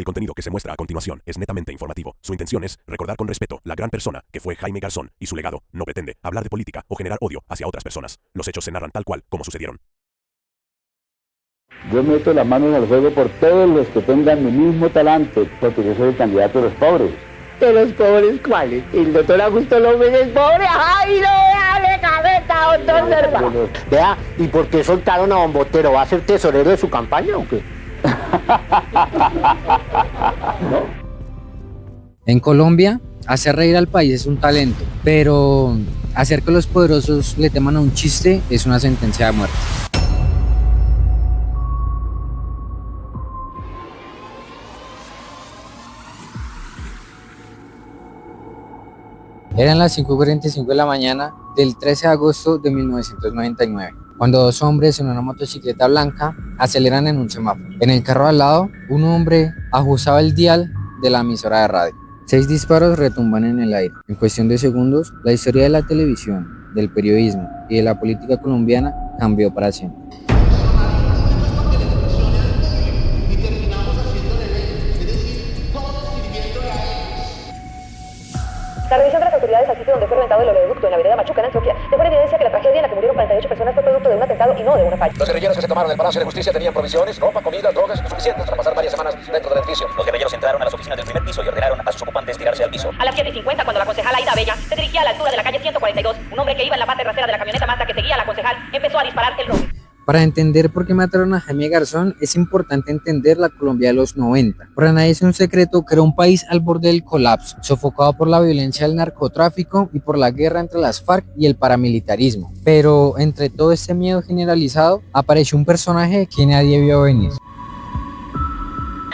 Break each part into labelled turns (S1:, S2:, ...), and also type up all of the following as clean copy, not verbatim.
S1: El contenido que se muestra a continuación es netamente informativo. Su intención es recordar con respeto la gran persona que fue Jaime Garzón y su legado. No pretende hablar de política o generar odio hacia otras personas. Los hechos se narran tal cual como sucedieron.
S2: Yo meto las manos al fuego por todos los que tengan mi mismo talante, porque yo soy el candidato de los pobres.
S3: ¿De los pobres cuáles? ¿El doctor Augusto López es pobre? ¡Ay, no! ¡Dale cabeza, doctor Serpa! Vea, ¿y por qué soltaron a Don Botero? ¿Va a ser tesorero de su campaña o qué?
S4: En Colombia, hacer reír al país es un talento, pero hacer que los poderosos le teman a un chiste es una sentencia de muerte. Eran las 5:45 de la mañana del 13 de agosto de 1999, cuando dos hombres en una motocicleta blanca aceleran en un semáforo. En el carro al lado, un hombre ajustaba el dial de la emisora de radio. 6 disparos retumban en el aire. En cuestión de segundos, la historia de la televisión, del periodismo y de la política colombiana cambió para siempre.
S5: La revisión de las autoridades al sitio donde fue reventado el oleoducto en la vereda Machuca, en Antioquia, dejó en evidencia que la tragedia en la que murieron 48 personas fue producto de un atentado y no de una falla.
S6: Los guerrilleros que se tomaron el Palacio de Justicia tenían provisiones, ropa, comida, drogas suficientes para pasar varias semanas dentro del edificio. Los guerrilleros entraron a las oficinas del primer piso y ordenaron a sus ocupantes tirarse al piso.
S5: A las 7:50, cuando la concejala Aida Bella se dirigía a la altura de la calle 142, un hombre que iba en la parte trasera de la camioneta Mazda que seguía a la concejal empezó a disparar el robo.
S4: Para entender por qué mataron a Jaime Garzón es importante entender la Colombia de los 90. Para nadie es un secreto que era un país al borde del colapso, sofocado por la violencia del narcotráfico y por la guerra entre las FARC y el paramilitarismo. Pero entre todo este miedo generalizado apareció un personaje que nadie vio venir.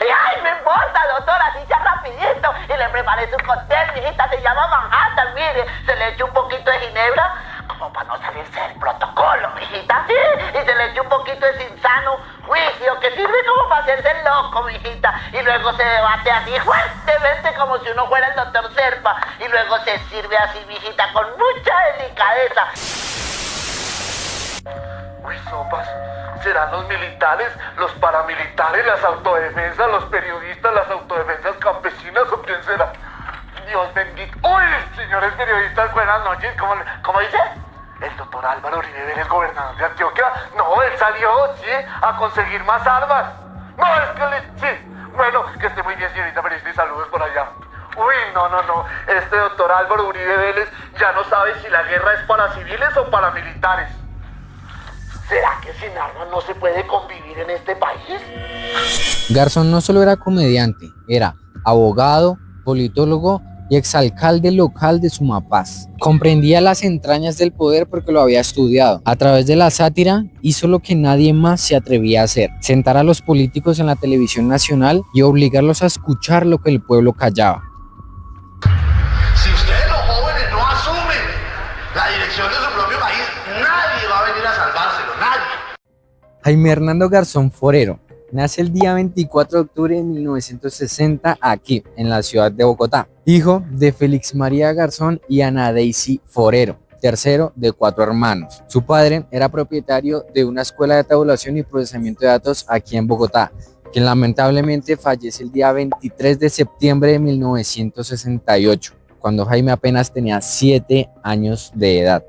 S3: ¡Ay, no importa, doctora! Así ya rapidito. Y le preparé su cóctel, mijita, se llama Manhattan, mire. Se le echó un poquito de ginebra, como para no salirse del protocolo, mijita, sí. Y se le echó un poquito de Cinzano, juicio, que sirve como para hacerse el loco, mijita. Y luego se debate así fuertemente como si uno fuera el doctor Serpa. Y luego se sirve así, mijita, con mucha delicadeza.
S7: Uy, sopas. ¿Serán los militares, los paramilitares, las autodefensas, los periodistas, las autodefensas campesinas o quién será? Dios bendito. Uy, señores periodistas, buenas noches. ¿Cómo dice? El doctor Álvaro Uribe Vélez, gobernador de Antioquia. No, él salió, sí, a conseguir más armas. No, es que sí. Bueno, que esté muy bien, señorita periodista, y saludos por allá. Uy, no. Este doctor Álvaro Uribe Vélez ya no sabe si la guerra es para civiles o para militares.
S3: ¿Será que sin armas no se puede convivir en este país?
S4: Garzón no solo era comediante, era abogado, politólogo y exalcalde local de Sumapaz. Comprendía las entrañas del poder porque lo había estudiado. A través de la sátira hizo lo que nadie más se atrevía a hacer: sentar a los políticos en la televisión nacional y obligarlos a escuchar lo que el pueblo callaba.
S7: Si ustedes los jóvenes no asumen la dirección de su propio país, nadie va a venir a salvárselo, nadie.
S4: Jaime Hernando Garzón Forero nace el día 24 de octubre de 1960 aquí, en la ciudad de Bogotá, hijo de Félix María Garzón y Ana Daisy Forero, tercero de 4 hermanos. Su padre era propietario de una escuela de tabulación y procesamiento de datos aquí en Bogotá, quien lamentablemente fallece el día 23 de septiembre de 1968, cuando Jaime apenas tenía 7 años de edad.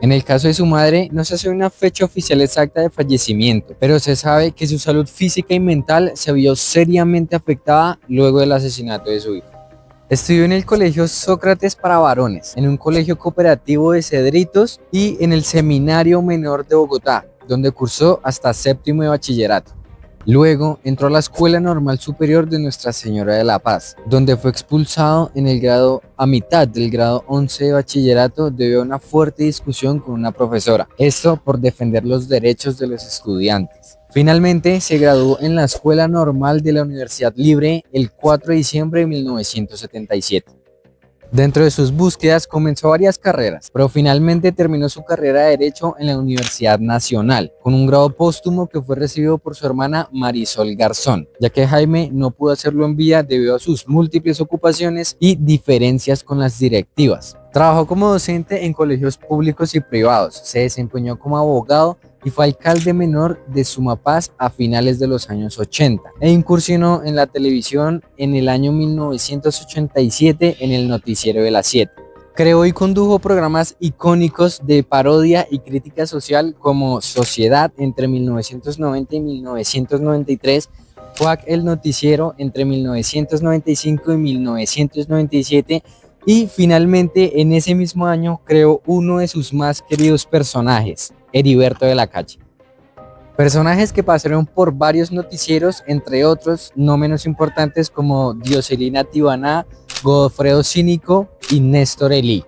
S4: En el caso de su madre, no se hace una fecha oficial exacta de fallecimiento, pero se sabe que su salud física y mental se vio seriamente afectada luego del asesinato de su hijo. Estudió en el Colegio Sócrates para varones, en un colegio cooperativo de Cedritos y en el Seminario Menor de Bogotá, donde cursó hasta 7º de bachillerato. Luego entró a la Escuela Normal Superior de Nuestra Señora de la Paz, donde fue expulsado a mitad del grado 11 de bachillerato debido a una fuerte discusión con una profesora. Esto por defender los derechos de los estudiantes. Finalmente se graduó en la Escuela Normal de la Universidad Libre el 4 de diciembre de 1977. Dentro de sus búsquedas comenzó varias carreras, pero finalmente terminó su carrera de Derecho en la Universidad Nacional, con un grado póstumo que fue recibido por su hermana Marisol Garzón, ya que Jaime no pudo hacerlo en vida debido a sus múltiples ocupaciones y diferencias con las directivas. Trabajó como docente en colegios públicos y privados, se desempeñó como abogado y fue alcalde menor de Sumapaz a finales de los años 80 e incursionó en la televisión en el año 1987 en el Noticiero de las 7. Creó y condujo programas icónicos de parodia y crítica social como Sociedad entre 1990 y 1993, Quack el Noticiero entre 1995 y 1997 y finalmente en ese mismo año creó uno de sus más queridos personajes, Heriberto de la Calle. Personajes que pasaron por varios noticieros, entre otros no menos importantes como Dioselina Tibaná, Godofredo Cínico y Néstor Elí.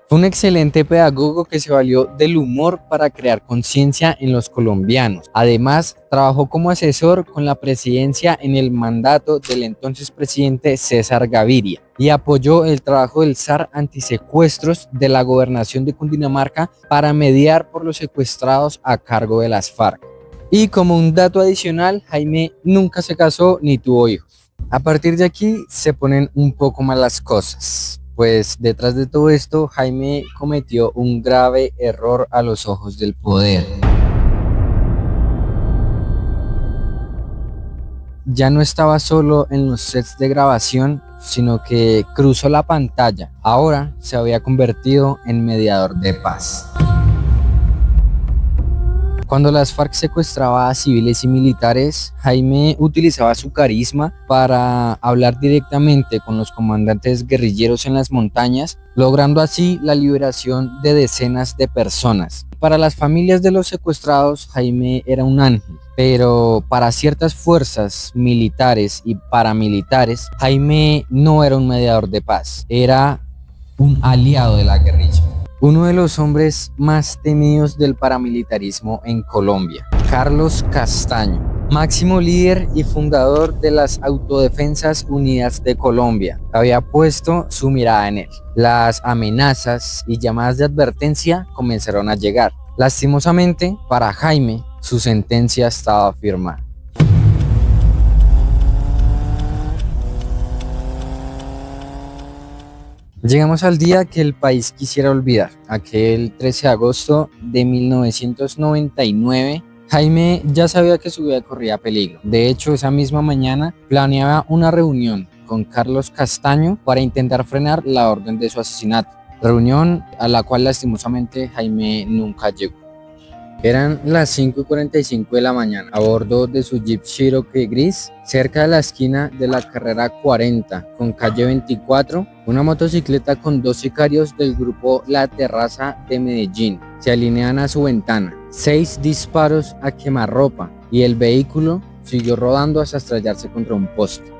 S4: Fue un excelente pedagogo que se valió del humor para crear conciencia en los colombianos. Además, trabajó como asesor con la presidencia en el mandato del entonces presidente César Gaviria y apoyó el trabajo del zar antisecuestros de la gobernación de Cundinamarca para mediar por los secuestrados a cargo de las FARC. Y como un dato adicional, Jaime nunca se casó ni tuvo hijos. A partir de aquí se ponen un poco mal las cosas. Pues detrás de todo esto, Jaime cometió un grave error a los ojos del poder. Ya no estaba solo en los sets de grabación, sino que cruzó la pantalla. Ahora se había convertido en mediador de paz. Cuando las FARC secuestraba a civiles y militares, Jaime utilizaba su carisma para hablar directamente con los comandantes guerrilleros en las montañas, logrando así la liberación de decenas de personas. Para las familias de los secuestrados, Jaime era un ángel, pero para ciertas fuerzas militares y paramilitares, Jaime no era un mediador de paz, era un aliado de la guerrilla. Uno de los hombres más temidos del paramilitarismo en Colombia, Carlos Castaño, máximo líder y fundador de las Autodefensas Unidas de Colombia, había puesto su mirada en él. Las amenazas y llamadas de advertencia comenzaron a llegar. Lastimosamente, para Jaime, su sentencia estaba firmada. Llegamos al día que el país quisiera olvidar, aquel 13 de agosto de 1999. Jaime ya sabía que su vida corría peligro. De hecho, esa misma mañana planeaba una reunión con Carlos Castaño para intentar frenar la orden de su asesinato. Reunión a la cual lastimosamente Jaime nunca llegó. Eran las 5:45 de la mañana, a bordo de su Jeep Cherokee gris, cerca de la esquina de la carrera 40 con calle 24, una motocicleta con dos sicarios del grupo La Terraza de Medellín se alinean a su ventana. 6 disparos a quemarropa y el vehículo siguió rodando hasta estrellarse contra un poste.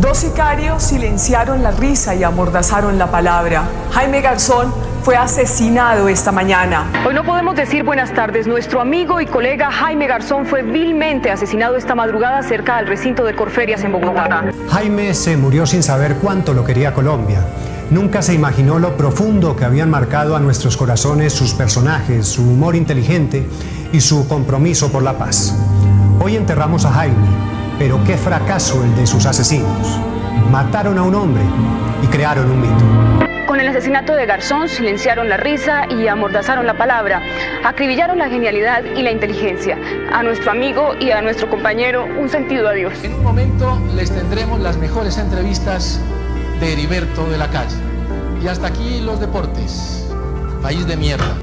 S8: 2 sicarios silenciaron la risa y amordazaron la palabra. Jaime Garzón fue asesinado esta mañana. Hoy no podemos decir buenas tardes. Nuestro amigo y colega Jaime Garzón fue vilmente asesinado esta madrugada cerca del recinto de Corferias en Bogotá.
S9: Jaime se murió sin saber cuánto lo quería Colombia. Nunca se imaginó lo profundo que habían marcado a nuestros corazones sus personajes, su humor inteligente y su compromiso por la paz. Hoy enterramos a Jaime, pero qué fracaso el de sus asesinos. Mataron a un hombre y crearon un mito.
S10: Con el asesinato de Garzón silenciaron la risa y amordazaron la palabra, acribillaron la genialidad y la inteligencia. A nuestro amigo y a nuestro compañero, un sentido adiós.
S11: En un momento les tendremos las mejores entrevistas de Heriberto de la Calle. Y hasta aquí los deportes. País de mierda.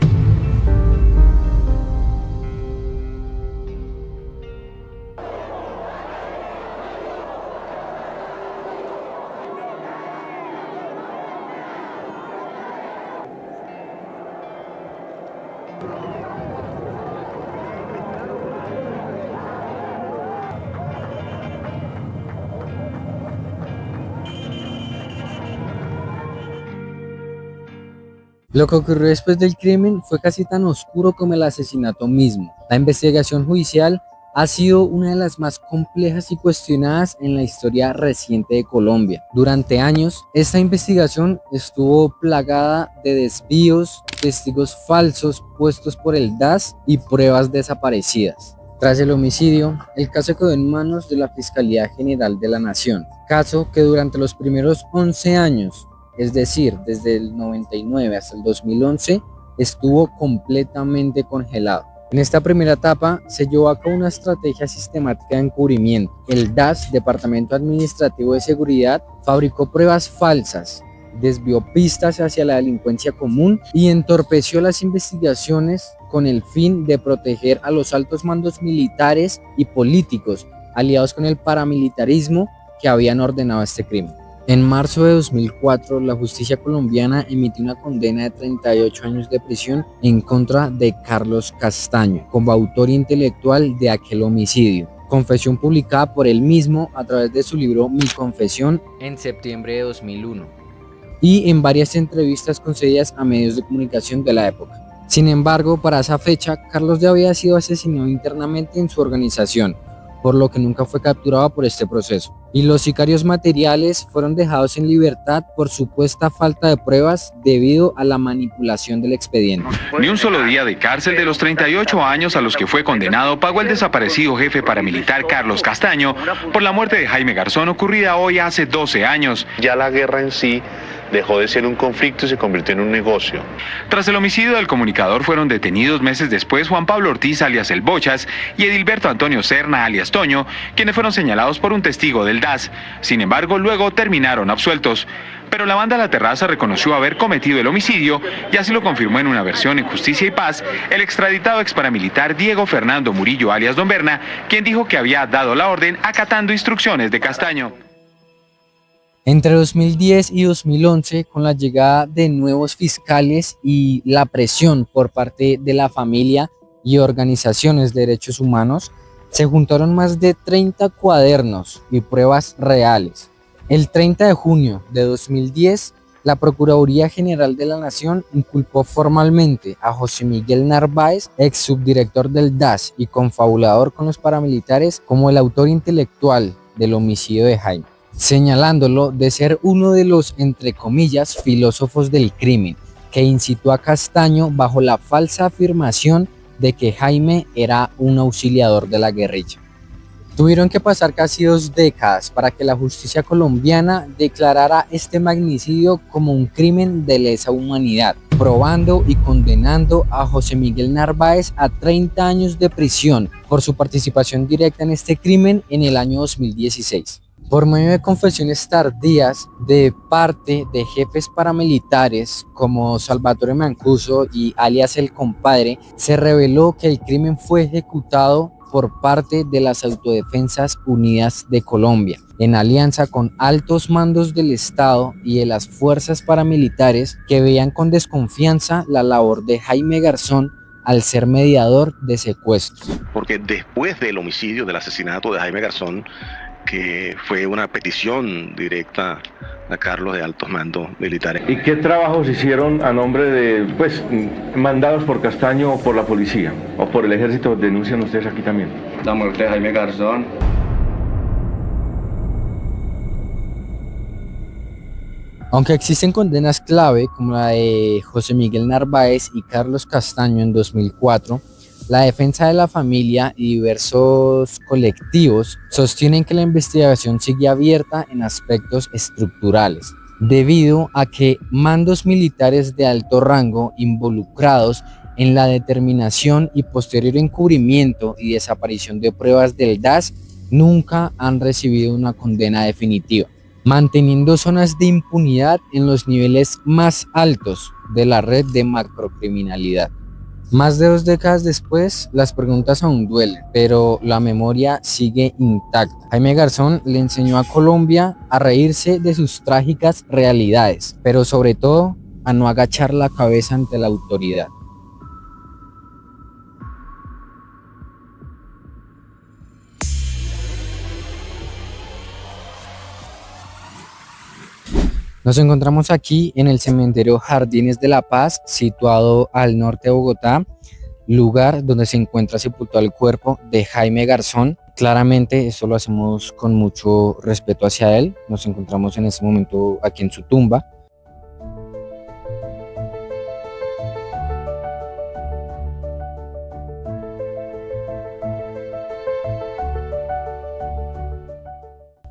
S4: Lo que ocurrió después del crimen fue casi tan oscuro como el asesinato mismo. La investigación judicial ha sido una de las más complejas y cuestionadas en la historia reciente de Colombia. Durante años, esta investigación estuvo plagada de desvíos, testigos falsos puestos por el DAS y pruebas desaparecidas. Tras el homicidio, el caso quedó en manos de la Fiscalía General de la Nación, caso que durante los primeros 11 años, es decir, desde el 99 hasta el 2011, estuvo completamente congelado. En esta primera etapa se llevó a cabo una estrategia sistemática de encubrimiento. El DAS, Departamento Administrativo de Seguridad, fabricó pruebas falsas, desvió pistas hacia la delincuencia común y entorpeció las investigaciones con el fin de proteger a los altos mandos militares y políticos aliados con el paramilitarismo que habían ordenado este crimen. En marzo de 2004, la justicia colombiana emitió una condena de 38 años de prisión en contra de Carlos Castaño, como autor intelectual de aquel homicidio. Confesión publicada por él mismo a través de su libro Mi Confesión en septiembre de 2001 y en varias entrevistas concedidas a medios de comunicación de la época. Sin embargo, para esa fecha, Carlos ya había sido asesinado internamente en su organización, por lo que nunca fue capturado por este proceso. Y los sicarios materiales fueron dejados en libertad por supuesta falta de pruebas debido a la manipulación del expediente.
S12: Ni un solo día de cárcel de los 38 años a los que fue condenado pagó el desaparecido jefe paramilitar Carlos Castaño por la muerte de Jaime Garzón ocurrida hoy hace 12 años.
S13: Ya la guerra en sí dejó de ser un conflicto y se convirtió en un negocio.
S12: Tras el homicidio del comunicador fueron detenidos meses después Juan Pablo Ortiz alias El Bochas y Edilberto Antonio Serna alias Toño, quienes fueron señalados por un testigo del DAS. Sin embargo, luego terminaron absueltos. Pero la banda La Terraza reconoció haber cometido el homicidio y así lo confirmó en una versión en Justicia y Paz el extraditado exparamilitar Diego Fernando Murillo alias Don Berna, quien dijo que había dado la orden acatando instrucciones de Castaño.
S4: Entre 2010 y 2011, con la llegada de nuevos fiscales y la presión por parte de la familia y organizaciones de derechos humanos, se juntaron más de 30 cuadernos y pruebas reales. El 30 de junio de 2010, la Procuraduría General de la Nación inculpó formalmente a José Miguel Narváez, ex subdirector del DAS y confabulador con los paramilitares, como el autor intelectual del homicidio de Jaime, señalándolo de ser uno de los, entre comillas, filósofos del crimen, que incitó a Castaño bajo la falsa afirmación de que Jaime era un auxiliador de la guerrilla. Tuvieron que pasar casi 2 décadas para que la justicia colombiana declarara este magnicidio como un crimen de lesa humanidad, probando y condenando a José Miguel Narváez a 30 años de prisión por su participación directa en este crimen en el año 2016. Por medio de confesiones tardías de parte de jefes paramilitares como Salvatore Mancuso y alias El Compadre, se reveló que el crimen fue ejecutado por parte de las Autodefensas Unidas de Colombia, en alianza con altos mandos del Estado y de las fuerzas paramilitares que veían con desconfianza la labor de Jaime Garzón al ser mediador de secuestros.
S13: Porque después del homicidio, del asesinato de Jaime Garzón, que fue una petición directa a Carlos de altos mandos militares.
S14: ¿Y qué trabajos hicieron a nombre de, mandados por Castaño o por la policía o por el ejército? ¿Denuncian ustedes aquí también?
S15: La muerte de Jaime Garzón.
S4: Aunque existen condenas clave como la de José Miguel Narváez y Carlos Castaño en 2004, la defensa de la familia y diversos colectivos sostienen que la investigación sigue abierta en aspectos estructurales, debido a que mandos militares de alto rango involucrados en la determinación y posterior encubrimiento y desaparición de pruebas del DAS nunca han recibido una condena definitiva, manteniendo zonas de impunidad en los niveles más altos de la red de macrocriminalidad. Más de 2 décadas después, las preguntas aún duelen, pero la memoria sigue intacta. Jaime Garzón le enseñó a Colombia a reírse de sus trágicas realidades, pero sobre todo a no agachar la cabeza ante la autoridad. Nos encontramos aquí en el cementerio Jardines de la Paz, situado al norte de Bogotá, lugar donde se encuentra sepultado el cuerpo de Jaime Garzón. Claramente esto lo hacemos con mucho respeto hacia él. Nos encontramos en este momento aquí en su tumba.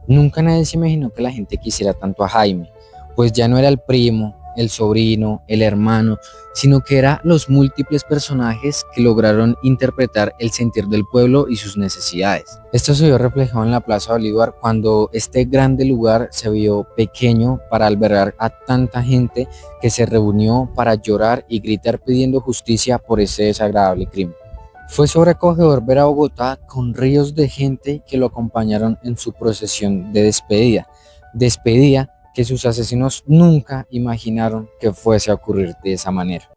S4: Nunca nadie se imaginó que la gente quisiera tanto a Jaime, pues ya no era el primo, el sobrino, el hermano, sino que eran los múltiples personajes que lograron interpretar el sentir del pueblo y sus necesidades. Esto se vio reflejado en la Plaza Bolívar cuando este grande lugar se vio pequeño para albergar a tanta gente que se reunió para llorar y gritar pidiendo justicia por ese desagradable crimen. Fue sobrecogedor ver a Bogotá con ríos de gente que lo acompañaron en su procesión de despedida que sus asesinos nunca imaginaron que fuese a ocurrir de esa manera.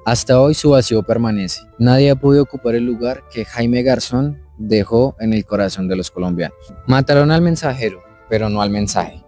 S4: Hasta hoy su vacío permanece. Nadie ha podido ocupar el lugar que Jaime Garzón dejó en el corazón de los colombianos. Mataron al mensajero, pero no al mensaje.